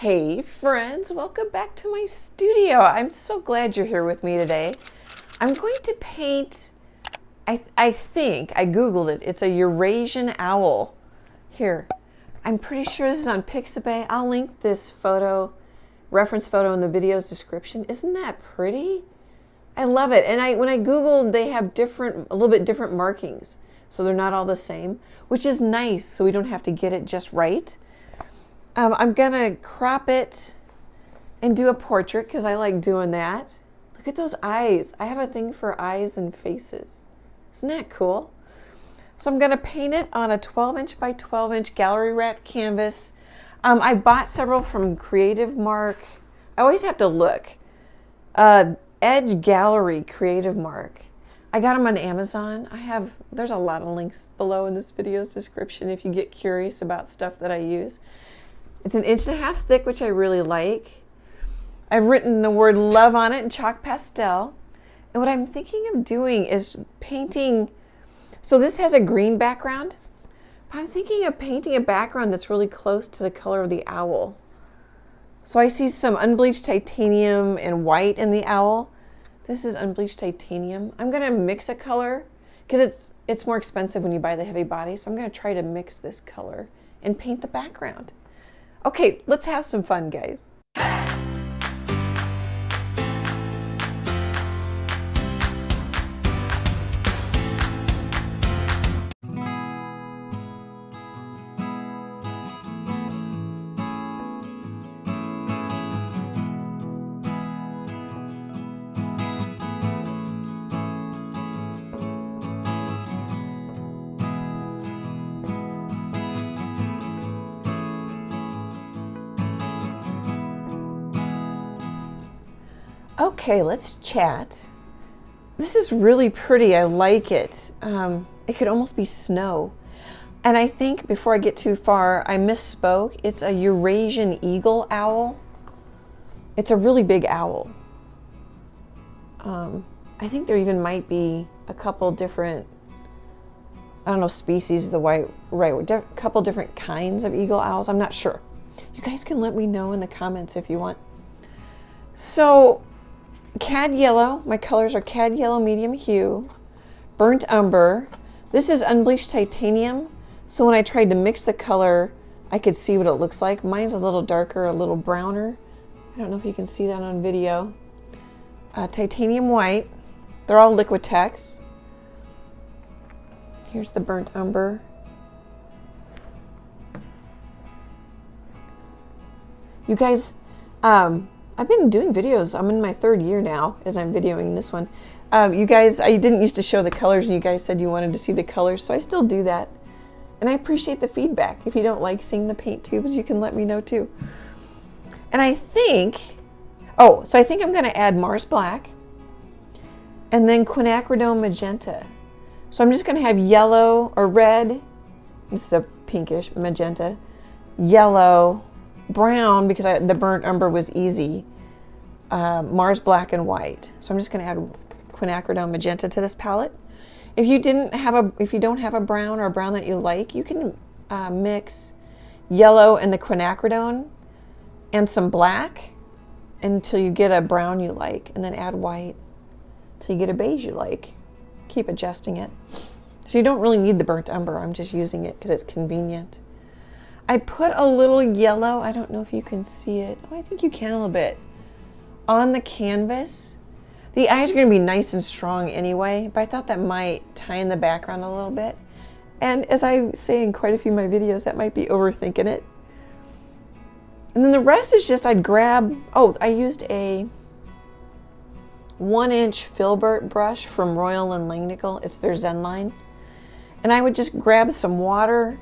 Hey friends, welcome back to my studio. I'm so glad you're here with me today. I'm going to paint, I think, I Googled it. It's a Eurasian owl. Here, I'm pretty sure this is on Pixabay. I'll link this photo, reference photo in the video's description. Isn't that pretty? I love it. And when I Googled, they have a little bit different markings. So they're not all the same, which is nice so we don't have to get it just right. I'm gonna crop it and do a portrait because I like doing that. Look at those eyes. I have a thing for eyes and faces. Isn't that cool? So I'm gonna paint it on a 12-inch by 12-inch gallery wrap canvas. I bought several from Creative Mark. I always have to look. Edge Gallery Creative Mark. I got them on Amazon. There's a lot of links below in this video's description if you get curious about stuff that I use. It's 1.5 inches thick, which I really like. I've written the word love on it in chalk pastel. And what I'm thinking of doing is painting, so this has a green background. I'm thinking of painting a background that's really close to the color of the owl. So I see some unbleached titanium and white in the owl. This is unbleached titanium. I'm gonna mix a color because it's more expensive when you buy the heavy body. So I'm gonna try to mix this color and paint the background. Okay, let's have some fun, guys. Okay, let's chat. This is really pretty. I like it. It could almost be snow. And I think before I get too far, I misspoke. It's a Eurasian eagle owl. It's a really big owl. I think there even might be a couple different, I don't know, species, a couple different kinds of eagle owls. I'm not sure. You guys can let me know in the comments if you want. So, cad yellow, my colors are cad yellow medium hue, burnt umber. This is unbleached titanium, so when I tried to mix the color, I could see what it looks like. Mine's a little darker, a little browner. I don't know if you can see that on video. Titanium white. They're all Liquitex. Here's the burnt umber. You guys, I've been doing videos. I'm in my 3rd year now as I'm videoing this one. You guys, I didn't used to show the colors and you guys said you wanted to see the colors, so I still do that. And I appreciate the feedback. If you don't like seeing the paint tubes, you can let me know too. And I think, so I think I'm gonna add Mars Black and then Quinacridone magenta. So I'm just gonna have yellow or red, this is a pinkish magenta, yellow, brown, because the burnt umber was easy, Mars Black and white. So I'm just going to add Quinacridone magenta to this palette. If you don't have a brown or a brown that you like, you can mix yellow and the Quinacridone and some black until you get a brown you like, and then add white till you get a beige you like. Keep adjusting it. So you don't really need the burnt umber. I'm just using it because it's convenient. I put a little yellow, I don't know if you can see it. Oh, I think you can a little bit. On the canvas. The eyes are going to be nice and strong anyway, but I thought that might tie in the background a little bit. And as I say in quite a few of my videos, that might be overthinking it. And then the rest is just, I'd grab, I used a 1-inch filbert brush from Royal and Langnickel. It's their Zen line. And I would just grab some water,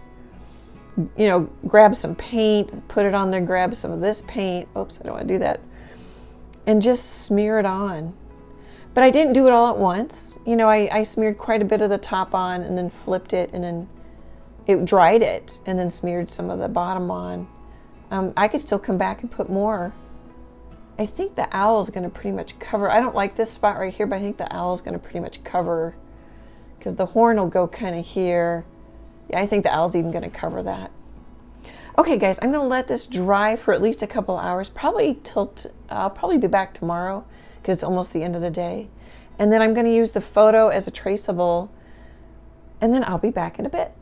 grab some paint, put it on there, grab some of this paint. Oops, I don't want to do that. And just smear it on. But I didn't do it all at once. I smeared quite a bit of the top on and then flipped it and then it dried it and then smeared some of the bottom on. I could still come back and put more. I think the owl is going to pretty much cover. I don't like this spot right here, but I think the owl is going to pretty much cover because the horn will go kind of here. Yeah, I think the owl's even going to cover that. Okay guys, I'm gonna let this dry for at least a couple hours, probably I'll probably be back tomorrow because it's almost the end of the day. And then I'm gonna use the photo as a traceable, and then I'll be back in a bit.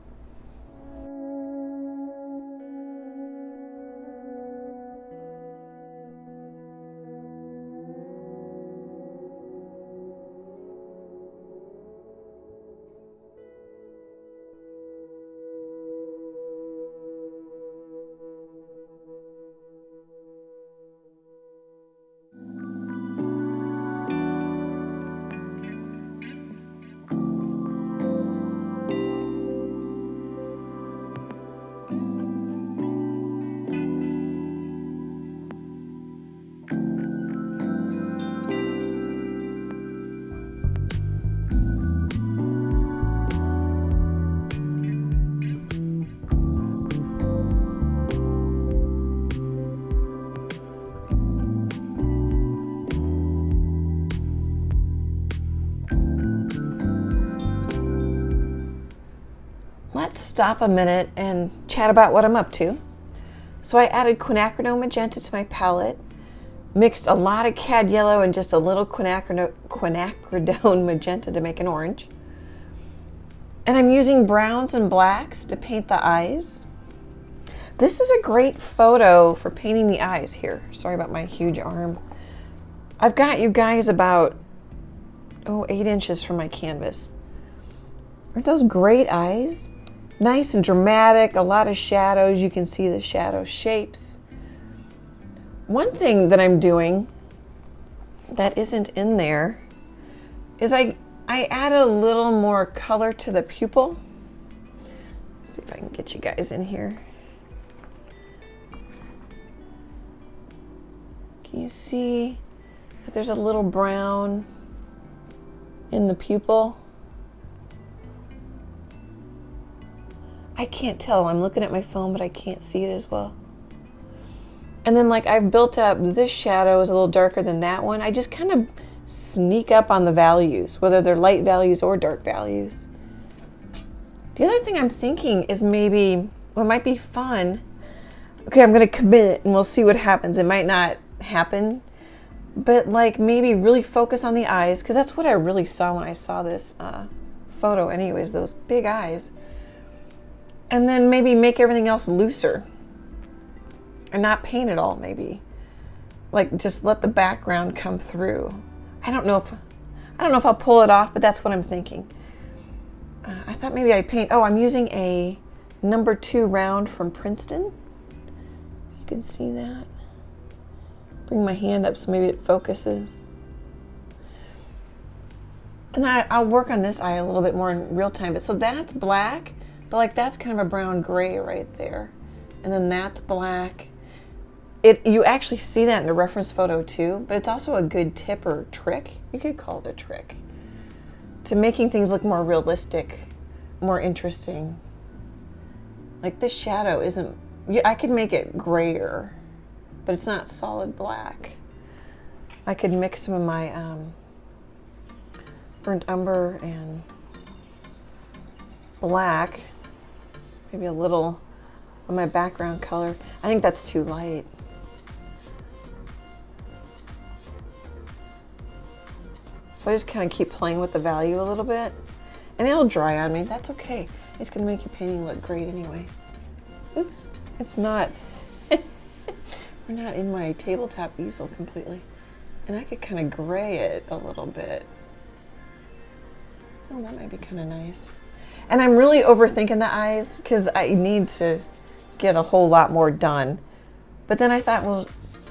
Let's stop a minute and chat about what I'm up to. So I added Quinacridone magenta to my palette, mixed a lot of cad yellow and just a little Quinacridone magenta to make an orange. And I'm using browns and blacks to paint the eyes. This is a great photo for painting the eyes here. Sorry about my huge arm. I've got you guys about 8 inches from my canvas. Aren't those great eyes? Nice and dramatic, a lot of shadows. You can see the shadow shapes. One thing that I'm doing that isn't in there is I added a little more color to the pupil. Let's see if I can get you guys in here. Can you see that there's a little brown in the pupil? I can't tell. I'm looking at my phone, but I can't see it as well. And then like I've built up, this shadow is a little darker than that one. I just kind of sneak up on the values, whether they're light values or dark values. The other thing I'm thinking is maybe what might be fun. Okay, I'm going to commit and we'll see what happens. It might not happen, but like maybe really focus on the eyes, because that's what I really saw when I saw this photo anyways, those big eyes. And then maybe make everything else looser and not paint it all, maybe. Like just let the background come through. I don't know if I'll pull it off, but that's what I'm thinking. I thought maybe I'd paint, I'm using a number 2 round from Princeton. You can see that. Bring my hand up so maybe it focuses. And I'll work on this eye a little bit more in real time. But so that's black. But like that's kind of a brown gray right there. And then that's black. You actually see that in the reference photo too, but it's also a good tip or trick. You could call it a trick to making things look more realistic, more interesting. Like this shadow isn't, I could make it grayer, but it's not solid black. I could mix some of my burnt umber and black. Maybe a little of my background color. I think that's too light. So I just kind of keep playing with the value a little bit. And it'll dry on me. That's okay. It's going to make your painting look great anyway. Oops. It's not. We're not in my tabletop easel completely. And I could kind of gray it a little bit. Oh, that might be kind of nice. And I'm really overthinking the eyes because I need to get a whole lot more done. But then I thought, well,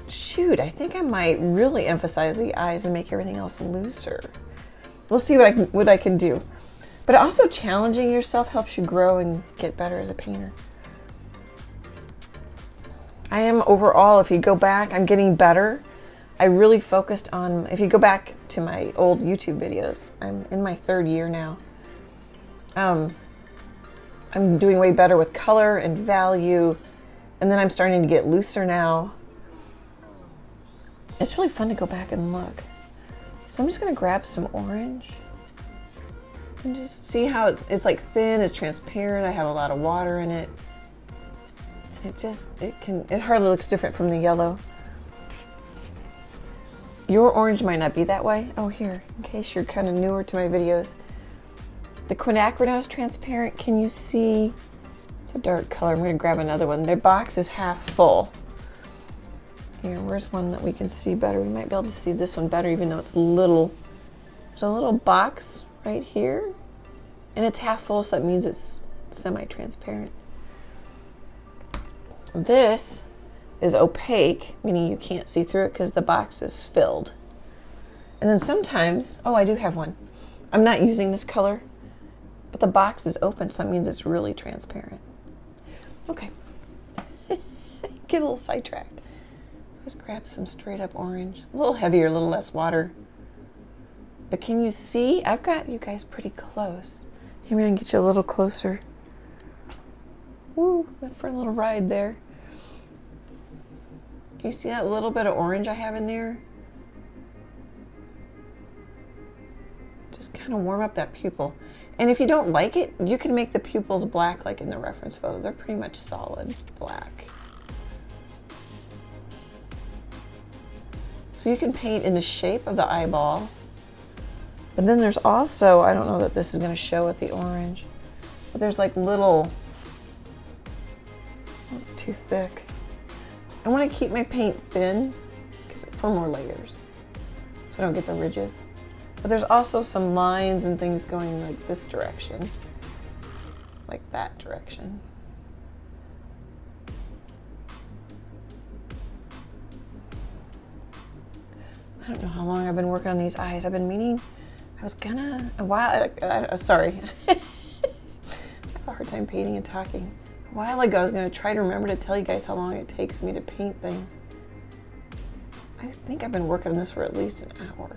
shoot, I think I might really emphasize the eyes and make everything else looser. We'll see what I can do. But also challenging yourself helps you grow and get better as a painter. I am overall, if you go back, I'm getting better. I really focused on, if you go back to my old YouTube videos, I'm in my 3rd year now. I'm doing way better with color and value, and then I'm starting to get looser now. It's really fun to go back and look. So I'm just going to grab some orange and just see how it's like thin, it's transparent, I have a lot of water in it. it hardly looks different from the yellow. Your orange might not be that way. Oh, here, in case you're kind of newer to my videos. The Quinacridone is transparent. Can you see? It's a dark color. I'm going to grab another one. Their box is half full. Here, where's one that we can see better? We might be able to see this one better, even though it's little. There's a little box right here, and it's half full, so that means it's semi-transparent. This is opaque, meaning you can't see through it because the box is filled. And then sometimes, oh, I do have one. I'm not using this color, but the box is open, so that means it's really transparent. Okay. Get a little sidetracked. Let's grab some straight up orange. A little heavier, a little less water. But can you see? I've got you guys pretty close. Here, maybe I can get you a little closer. Woo, went for a little ride there. You see that little bit of orange I have in there? Just kind of warm up that pupil. And if you don't like it, you can make the pupils black like in the reference photo. They're pretty much solid black. So you can paint in the shape of the eyeball. But then there's also, I don't know that this is going to show with the orange, but there's like little, it's too thick. I want to keep my paint thin for more layers, so I don't get the ridges. But there's also some lines and things going like this direction, like that direction. I don't know how long I've been working on these eyes. I've been meaning, I was gonna, a while, sorry. I have a hard time painting and talking. A while ago, I was gonna try to remember to tell you guys how long it takes me to paint things. I think I've been working on this for at least an hour.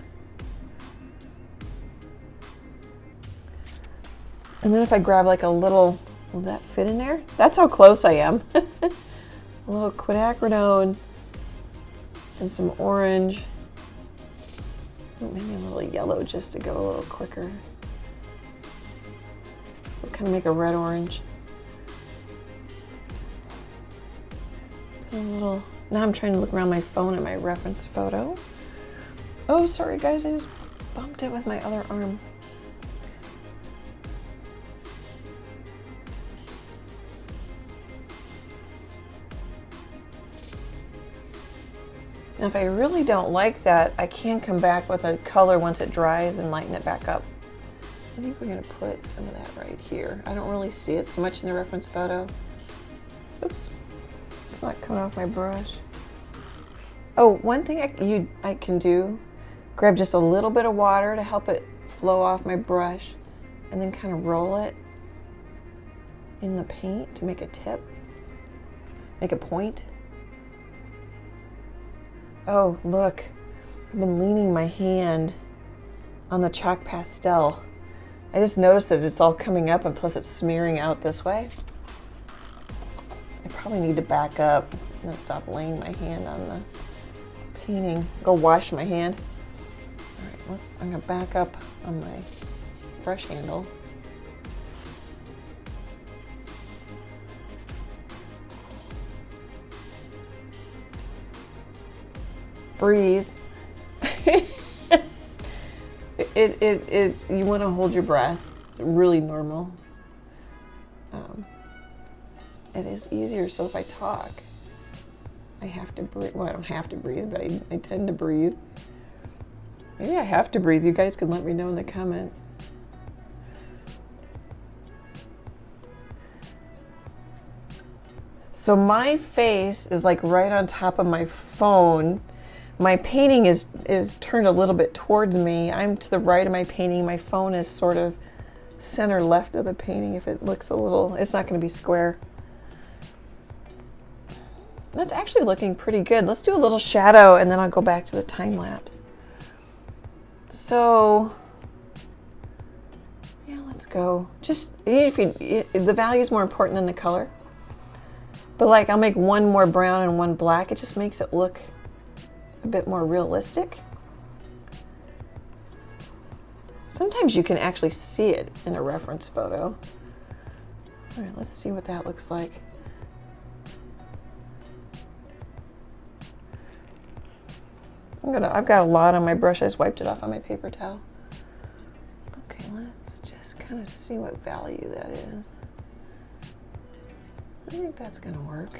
And then if I grab like a little, will that fit in there? That's how close I am. A little Quinacridone and some orange. Maybe a little yellow just to go a little quicker. So kind of make a red orange. A little. Now I'm trying to look around my phone at my reference photo. Oh, sorry guys, I just bumped it with my other arm. Now if I really don't like that, I can come back with a color once it dries and lighten it back up. I think we're going to put some of that right here. I don't really see it so much in the reference photo. Oops, it's not coming off my brush. Oh, one thing I can do, grab just a little bit of water to help it flow off my brush and then kind of roll it in the paint to make a tip, make a point. Oh, look, I've been leaning my hand on the chalk pastel. I just noticed that it's all coming up and plus it's smearing out this way. I probably need to back up and then stop laying my hand on the painting. Go wash my hand. All right, I'm gonna back up on my brush handle. Breathe. It's you want to hold your breath. It's really normal. It is easier. So if I talk, I have to breathe. Well, I don't have to breathe, but I tend to breathe. Maybe I have to breathe. You guys can let me know in the comments. So my face is like right on top of my phone. My painting is turned a little bit towards me. I'm to the right of my painting. My phone is sort of center left of the painting. If it looks a little, it's not going to be square. That's actually looking pretty good. Let's do a little shadow and then I'll go back to the time lapse. So, yeah, let's go. Just, the value is more important than the color. But like I'll make one more brown and one black. It just makes it look a bit more realistic. Sometimes you can actually see it in a reference photo. All right, let's see what that looks like. I've got a lot on my brush. I just wiped it off on my paper towel. Okay, let's just kind of see what value that is. I think that's gonna work.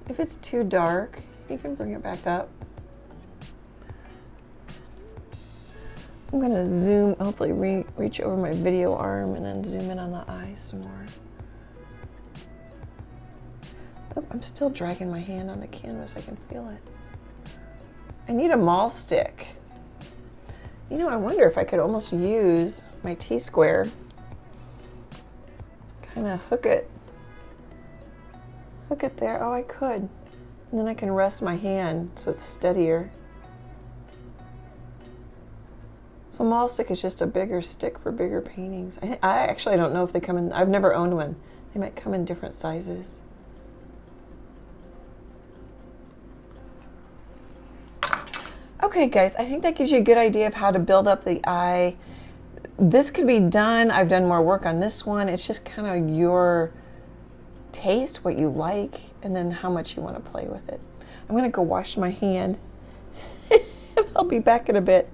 If it's too dark, you can bring it back up. I'm gonna zoom, hopefully reach over my video arm and then zoom in on the eye some more. Oh, I'm still dragging my hand on the canvas, I can feel it. I need a maul stick. You know, I wonder if I could almost use my T-square, kind of hook it there. Oh, I could. And then I can rest my hand so it's steadier. So maul stick is just a bigger stick for bigger paintings. I actually don't know if they come in, I've never owned one. They might come in different sizes. Okay guys, I think that gives you a good idea of how to build up the eye. This could be done. I've done more work on this one. It's just kind of your taste, what you like, and then how much you want to play with it. I'm gonna go wash my hand. I'll be back in a bit.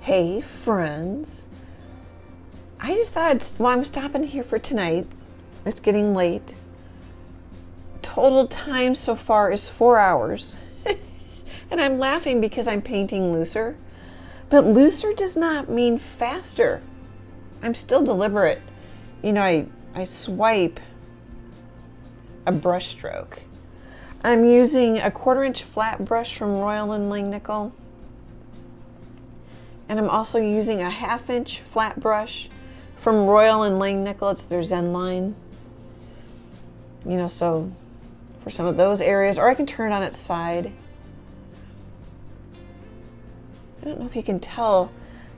Hey friends, I just thought I'm stopping here for tonight. It's getting late. Total time so far is 4 hours. And I'm laughing because I'm painting looser. But looser does not mean faster. I'm still deliberate. You know, I swipe a brush stroke. I'm using a 1/4 inch flat brush from Royal and Langnickel. And I'm also using a 1/2 inch flat brush from Royal and Langnickel. It's their Zen line. You know, so for some of those areas, or I can turn it on its side. I don't know if you can tell.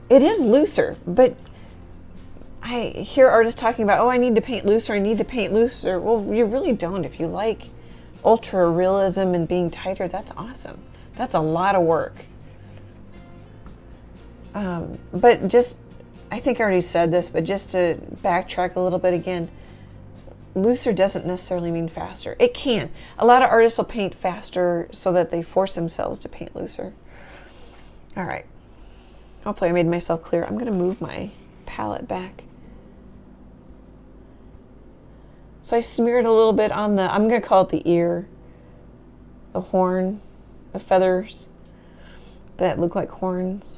It is looser, but I hear artists talking about, oh, I need to paint looser, I need to paint looser. Well, you really don't. If you like ultra realism and being tighter, that's awesome. That's a lot of work. But just, I think I already said this, but just to backtrack a little bit again, looser doesn't necessarily mean faster. It can. A lot of artists will paint faster so that they force themselves to paint looser. All right. Hopefully I made myself clear. I'm going to move my palette back. So I smeared a little bit on the, I'm going to call it the ear, the horn, the feathers that look like horns.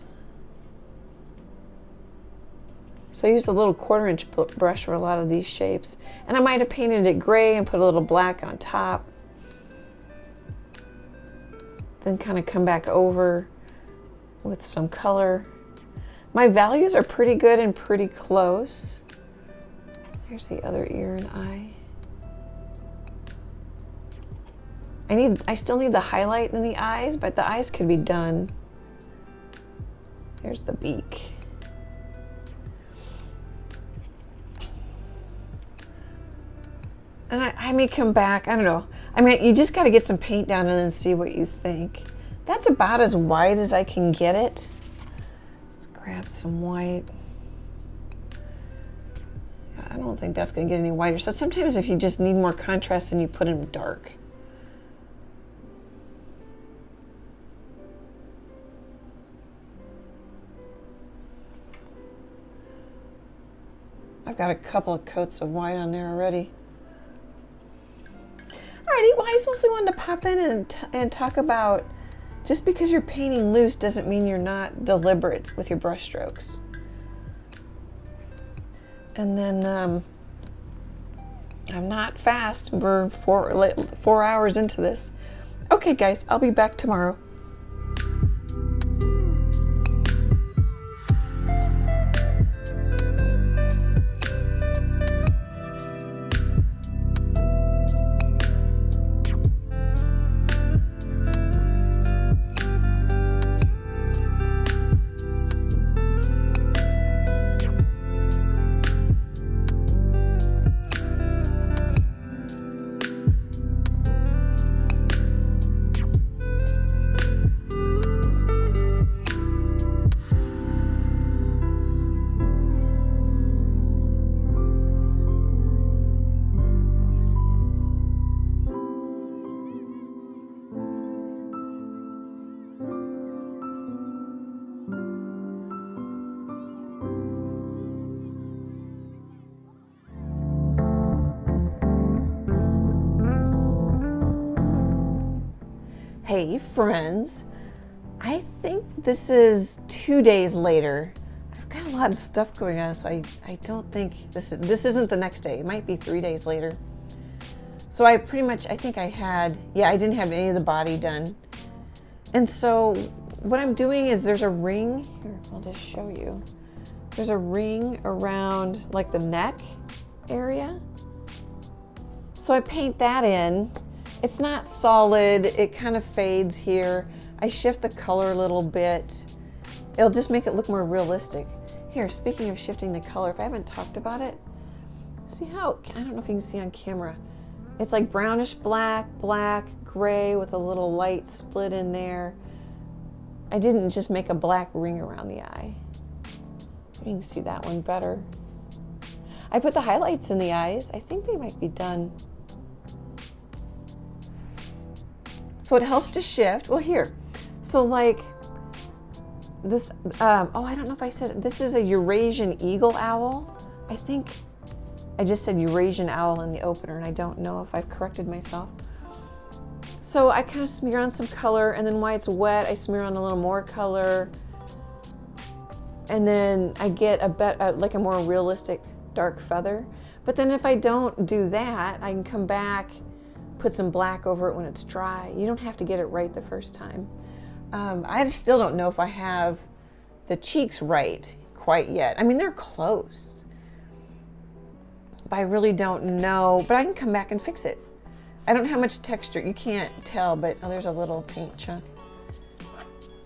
So I used a little 1/4 inch brush for a lot of these shapes. And I might have painted it gray and put a little black on top. Then kind of come back over with some color. My values are pretty good and pretty close. Here's the other ear and eye. I still need the highlight in the eyes, but the eyes could be done. Here's the beak. And I may come back, I don't know. I mean, you just got to get some paint down and then see what you think. That's about as wide as I can get it. Let's grab some white. I don't think that's going to get any whiter. So sometimes if you just need more contrast, then you put in dark. I've got a couple of coats of white on there already. Alrighty, well, I just mostly wanted to pop in and talk about, just because you're painting loose doesn't mean you're not deliberate with your brush strokes. And then I'm not fast. We're 4 hours into this. Okay, guys, I'll be back tomorrow. Hey friends, I think this is 2 days later. I've got a lot of stuff going on, so I don't think this isn't the next day. It might be 3 days later. So I think I had, I didn't have any of the body done. And so what I'm doing is there's a ring, here, I'll just show you. There's a ring around like the neck area. So I paint that in. It's not solid, it kind of fades here. I shift the color a little bit. It'll just make it look more realistic. Here, speaking of shifting the color, if I haven't talked about it, see how, I don't know if you can see on camera. It's like brownish black, black, gray with a little light split in there. I didn't just make a black ring around the eye. You can see that one better. I put the highlights in the eyes. I think they might be done. So it helps to shift. Well, here. So like this, I don't know if I said it. This is a Eurasian eagle owl. I think I just said Eurasian owl in the opener, and I don't know if I've corrected myself. So I kind of smear on some color, and then while it's wet, I smear on a little more color. And then I get like a more realistic dark feather. But then if I don't do that, I can come back, put some black over it when it's dry. You don't have to get it right the first time. I still don't know if I have the cheeks right quite yet. I mean, they're close, but I really don't know, but I can come back and fix it. I don't have much texture. You can't tell, but there's a little paint chunk.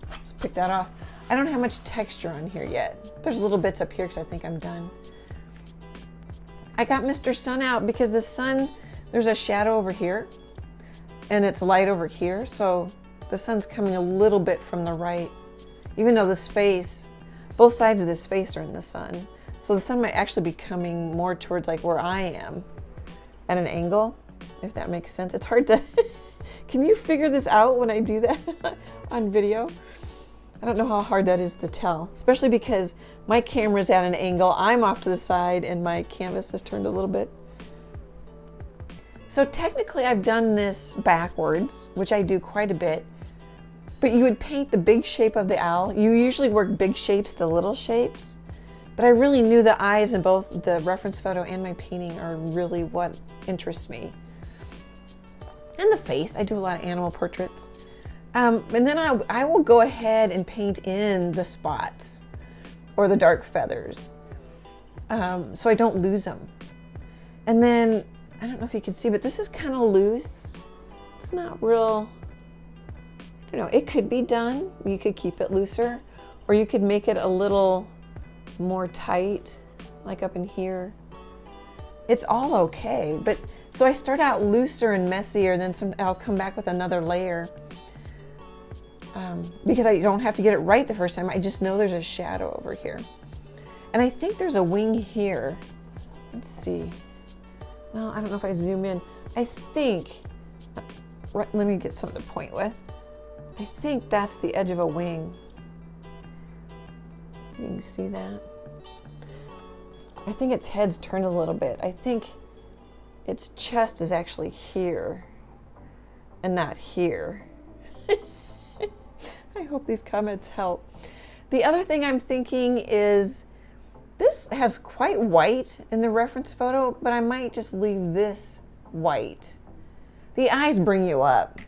Let's pick that off. I don't have much texture on here yet. There's little bits up here because I think I'm done. I got Mr. Sun out because the sun, there's a shadow over here and it's light over here. So the sun's coming a little bit from the right, even though this face, both sides of this face are in the sun. So the sun might actually be coming more towards like where I am at an angle, if that makes sense. It's hard to, can you figure this out when I do that on video? I don't know how hard that is to tell, especially because my camera's at an angle, I'm off to the side, and my canvas is turned a little bit. So technically I've done this backwards, which I do quite a bit, but you would paint the big shape of the owl. You usually work big shapes to little shapes, but I really knew the eyes in both the reference photo and my painting are really what interests me. And the face, I do a lot of animal portraits. And then I will go ahead and paint in the spots or the dark feathers so I don't lose them. And then, I don't know if you can see, but this is kind of loose. It's not real, I don't know, it could be done. You could keep it looser, or you could make it a little more tight, like up in here. It's all okay, but So I start out looser and messier, then I'll come back with another layer. Because I don't have to get it right the first time. I just know there's a shadow over here. And I think there's a wing here. Let's see. Well, I don't know if I zoom in. I think, let me get something to point with. I think that's the edge of a wing. You can see that. I think its head's turned a little bit. I think its chest is actually here and not here. I hope these comments help. The other thing I'm thinking is this has quite white in the reference photo, but I might just leave this white. The eyes bring you up.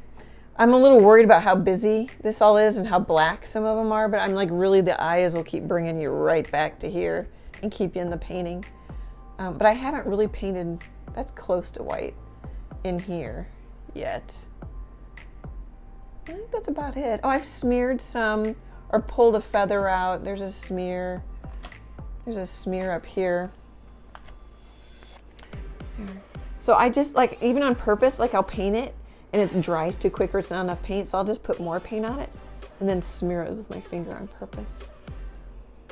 I'm a little worried about how busy this all is and how black some of them are, but I'm like, really, the eyes will keep bringing you right back to here and keep you in the painting. But I haven't really painted, that's close to white in here yet. I think that's about it. Oh, I've smeared some or pulled a feather out. There's a smear. There's a smear up here. So I just, like, even on purpose, like, I'll paint it and it dries too quick or it's not enough paint, so I'll just put more paint on it and then smear it with my finger on purpose.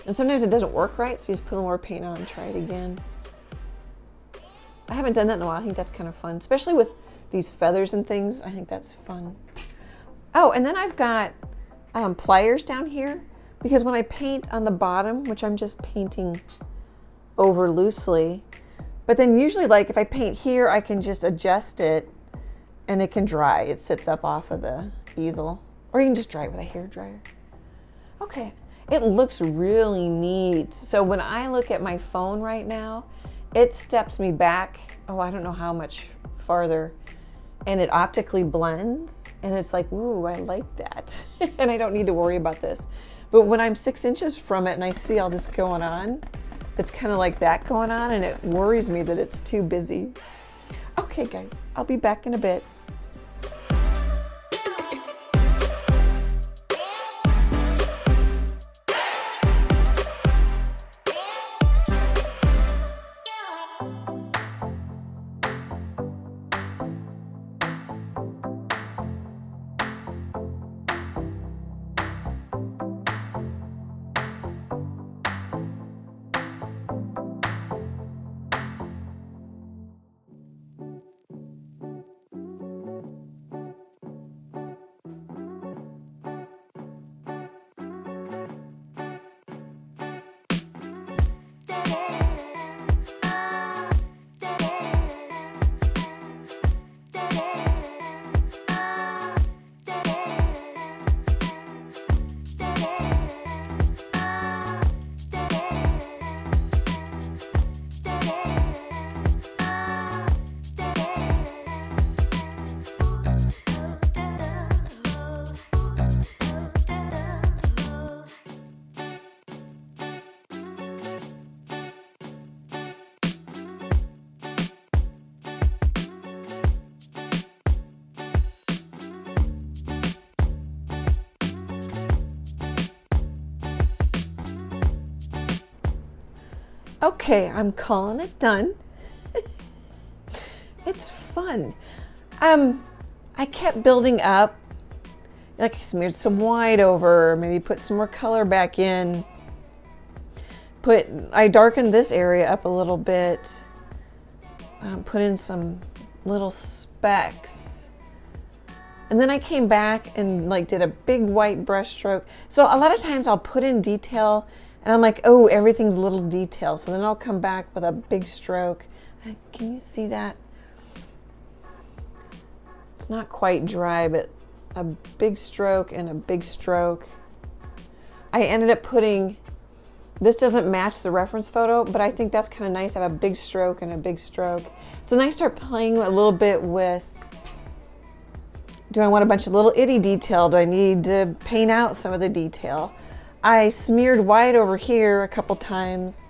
And sometimes it doesn't work right, so you just put more paint on and try it again. I haven't done that in a while. I think that's kind of fun, especially with these feathers and things. I think that's fun. Oh, and then I've got pliers down here, because when I paint on the bottom, which I'm just painting over loosely, but then usually, like, if I paint here, I can just adjust it and it can dry. It sits up off of the easel, or you can just dry it with a hairdryer. Okay, it looks really neat. So when I look at my phone right now, it steps me back, oh, I don't know how much farther, and it optically blends, and it's like, ooh, I like that. And I don't need to worry about this. But when I'm 6 inches from it and I see all this going on, it's kind of like that going on, and it worries me that it's too busy. Okay, guys, I'll be back in a bit. Okay, I'm calling it done. It's fun. I kept building up. Like, I smeared some white over, maybe put some more color back in. I darkened this area up a little bit. Put in some little specks. And then I came back and like did a big white brush stroke. So a lot of times I'll put in detail and I'm like, oh, everything's little detail. So then I'll come back with a big stroke. Can you see that? It's not quite dry, but a big stroke and a big stroke. I ended up putting, this doesn't match the reference photo, but I think that's kind of nice. I have a big stroke and a big stroke. So then I start playing a little bit with, do I want a bunch of little itty detail? Do I need to paint out some of the detail? I smeared white over here a couple times,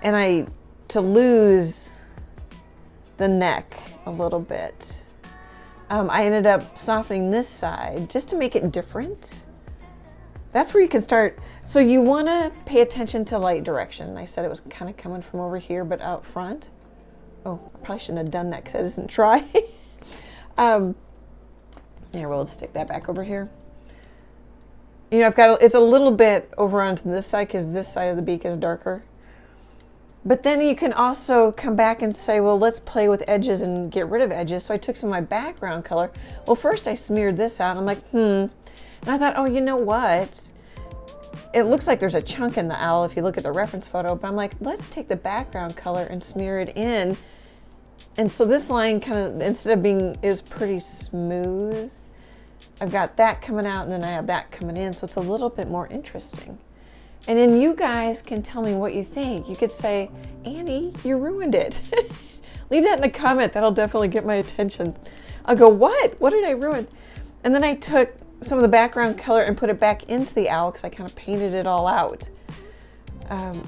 and to lose the neck a little bit. I ended up softening this side just to make it different. That's where you can start. So you want to pay attention to light direction. I said it was kind of coming from over here, but out front. Oh, I probably shouldn't have done that because I didn't try. Here, we'll stick that back over here. You know, I've got, it's a little bit over onto this side because this side of the beak is darker. But then you can also come back and say, well, let's play with edges and get rid of edges. So I took some of my background color. Well, first I smeared this out. I'm like, And I thought, oh, you know what? It looks like there's a chunk in the owl if you look at the reference photo. But I'm like, let's take the background color and smear it in. And so this line kind of, instead of being, is pretty smooth. I've got that coming out and then I have that coming in. So it's a little bit more interesting. And then you guys can tell me what you think. You could say, Annie, you ruined it. Leave that in a comment. That'll definitely get my attention. I'll go, what? What did I ruin? And then I took some of the background color and put it back into the owl because I kind of painted it all out.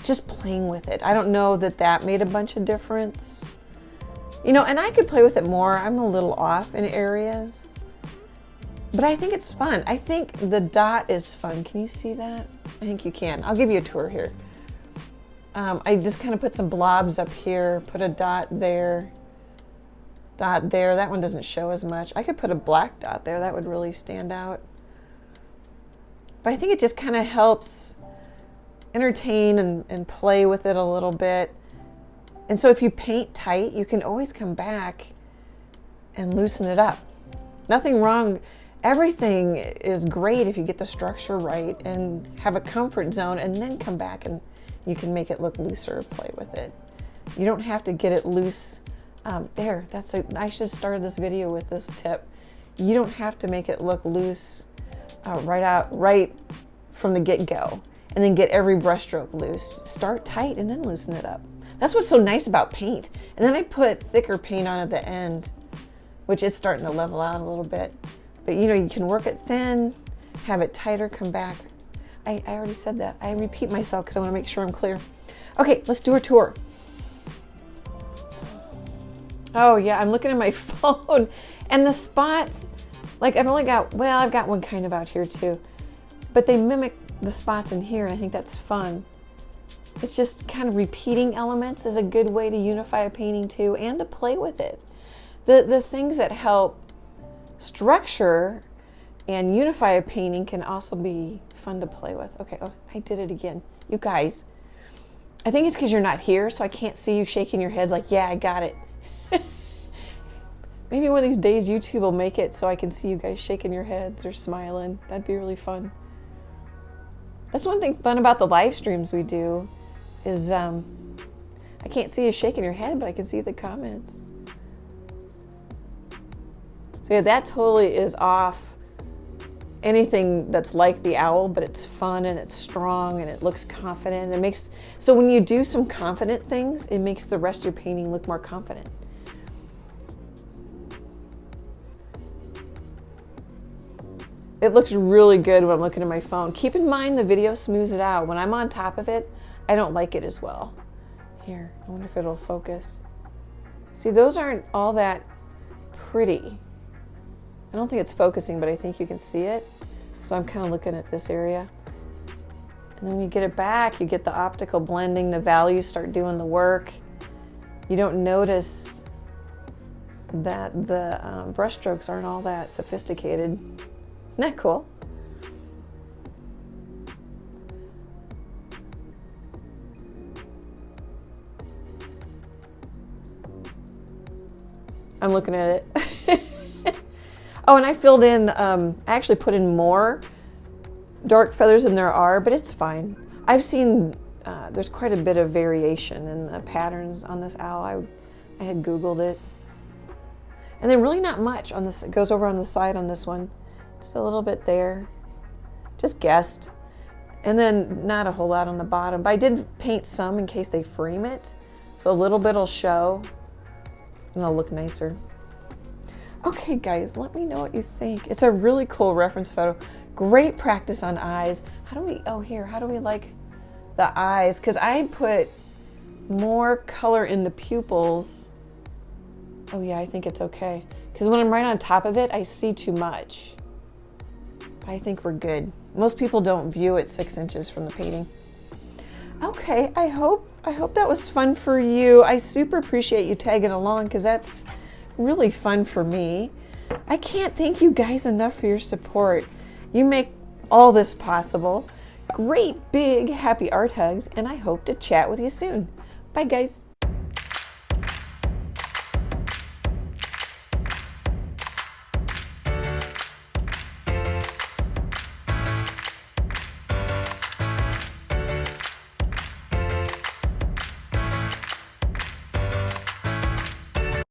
Just playing with it. I don't know that that made a bunch of difference. You know, and I could play with it more. I'm a little off in areas. But I think it's fun. I think the dot is fun. Can you see that? I think you can. I'll give you a tour here. I just kind of put some blobs up here, put a dot there, dot there. That one doesn't show as much. I could put a black dot there. That would really stand out. But I think it just kind of helps entertain and play with it a little bit. And so if you paint tight, you can always come back and loosen it up. Nothing wrong. Everything is great if you get the structure right and have a comfort zone and then come back and you can make it look looser, play with it. You don't have to get it loose. There, I should have started this video with this tip. You don't have to make it look loose right from the get-go and then get every brush stroke loose. Start tight and then loosen it up. That's what's so nice about paint. And then I put thicker paint on at the end, which is starting to level out a little bit. But you know, you can work it thin, have it tighter, come back. I already said that. I repeat myself because I want to make sure I'm clear. Okay, let's do a tour. Oh yeah, I'm looking at my phone and the spots, like I've got one kind of out here too, but they mimic the spots in here and I think that's fun. It's just kind of repeating elements is a good way to unify a painting too and to play with it. The things that help structure and unify a painting can also be fun to play with. Okay, oh, I did it again. You guys, I think it's because you're not here, so I can't see you shaking your heads like, yeah, I got it. Maybe one of these days YouTube will make it so I can see you guys shaking your heads or smiling. That'd be really fun. That's one thing fun about the live streams we do is I can't see you shaking your head, but I can see the comments. So yeah, that totally is off anything that's like the owl, but it's fun and it's strong and it looks confident. It makes, so when you do some confident things, it makes the rest of your painting look more confident. It looks really good when I'm looking at my phone. Keep in mind the video smooths it out. When I'm on top of it, I don't like it as well. Here, I wonder if it'll focus. See, those aren't all that pretty. I don't think it's focusing, but I think you can see it. So I'm kind of looking at this area. And then when you get it back, you get the optical blending, the values start doing the work. You don't notice that the brush strokes aren't all that sophisticated. Isn't that cool? I'm looking at it. Oh, and I filled in, I actually put in more dark feathers than there are, but it's fine. I've seen, there's quite a bit of variation in the patterns on this owl. I had Googled it. And then really not much on this, it goes over on the side on this one. Just a little bit there. Just guessed. And then not a whole lot on the bottom, but I did paint some in case they frame it. So a little bit will show and it'll look nicer. Okay guys, let me know what you think. It's a really cool reference photo. Great practice on eyes. How do we, oh here, how do we like the eyes? Because I put more color in the pupils. Oh yeah, I think it's okay. Because when I'm right on top of it, I see too much. I think we're good. Most people don't view it 6 inches from the painting. Okay, I hope that was fun for you. I super appreciate you tagging along because that's really fun for me. I can't thank you guys enough for your support. You make all this possible. Great big happy art hugs, and I hope to chat with you soon. Bye guys.